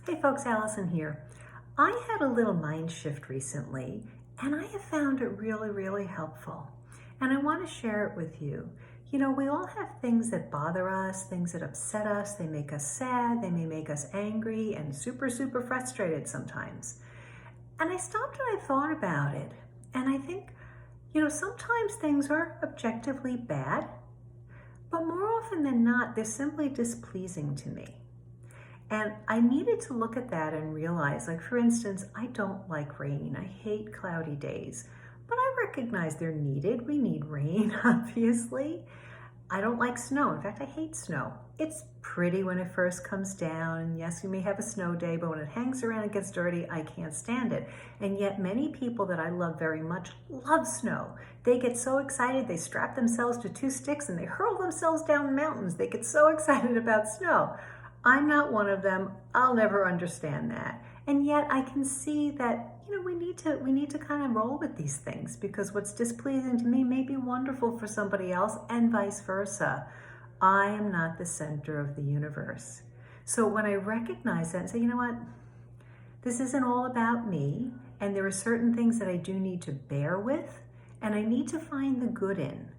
Hey folks, Allison here. I had a little mind shift recently and I have found it really helpful. And I want to share it with you. You know, we all have things that bother us, things that upset us. They make us sad, they may make us angry and super frustrated sometimes. And I stopped and I thought about it. And I think, sometimes things are objectively bad, but more often than not, they're simply displeasing to me. And I needed to look at that and realize, like, for instance, I don't like rain. I hate cloudy days, but I recognize they're needed. We need rain, obviously. I don't like snow. In fact, I hate snow. It's pretty when it first comes down. And yes, you may have a snow day, but when it hangs around and gets dirty, I can't stand it. And yet many people that I love very much love snow. They get so excited, they strap themselves to 2 sticks and they hurl themselves down mountains. They get so excited about snow. I'm not one of them. I'll never understand that. And yet I can see that, we need to kind of roll with these things, because what's displeasing to me may be wonderful for somebody else, and vice versa. I am not the center of the universe. So when I recognize that and say, you know what, this isn't all about me, and there are certain things that I do need to bear with, and I need to find the good in.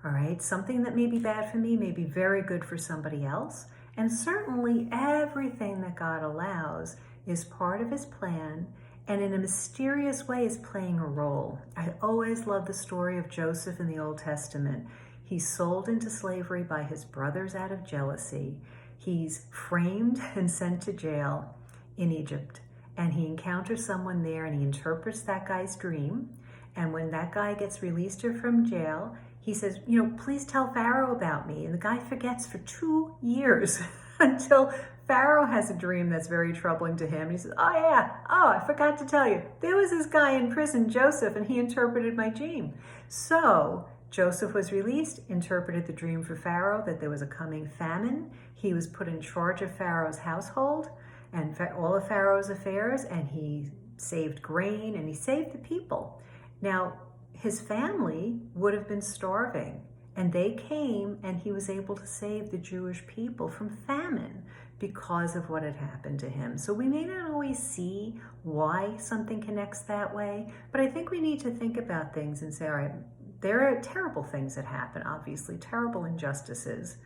All right, something that may be bad for me may be very good for somebody else. And certainly everything that God allows is part of his plan, and in a mysterious way is playing a role. I always love the story of Joseph in the Old Testament. He's sold into slavery by his brothers out of jealousy. He's framed and sent to jail in Egypt. And he encounters someone there and he interprets that guy's dream. And when that guy gets released from jail, he says, please tell Pharaoh about me. And the guy forgets for 2 years until Pharaoh has a dream that's very troubling to him. He says, I forgot to tell you. There was this guy in prison, Joseph, and he interpreted my dream. So Joseph was released, interpreted the dream for Pharaoh that there was a coming famine. He was put in charge of Pharaoh's household and all of Pharaoh's affairs, and he saved grain and he saved the people. Now, his family would have been starving, and they came and he was able to save the Jewish people from famine because of what had happened to him. So we may not always see why something connects that way, but I think we need to think about things and say, all right, there are terrible things that happen, obviously, terrible injustices.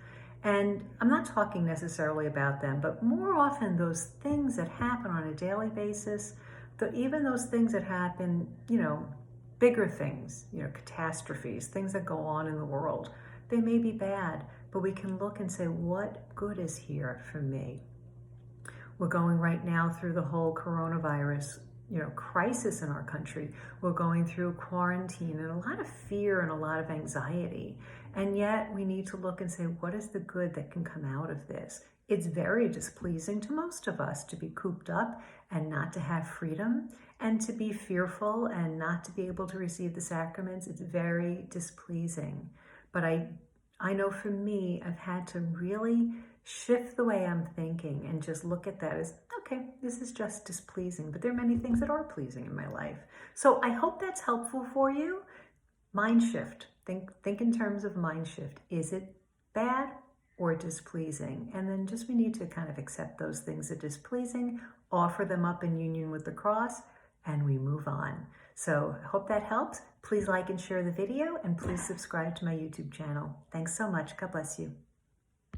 And I'm not talking necessarily about them, but more often those things that happen on a daily basis, even those things that happen, bigger things, catastrophes, things that go on in the world, they may be bad, but we can look and say, what good is here for me? We're going right now through the whole coronavirus, crisis in our country. We're going through quarantine and a lot of fear and a lot of anxiety. And yet we need to look and say, what is the good that can come out of this? It's very displeasing to most of us to be cooped up and not to have freedom, and to be fearful and not to be able to receive the sacraments. It's very displeasing. But I know for me, I've had to really shift the way I'm thinking and just look at that as, okay, this is just displeasing, but there are many things that are pleasing in my life. So I hope that's helpful for you. Mind shift. Think in terms of mind shift. Is it bad or displeasing? And then we need to kind of accept those things that are displeasing, offer them up in union with the cross, and we move on. So I hope that helps. Please like and share the video, and please subscribe to my YouTube channel. Thanks so much. God bless you.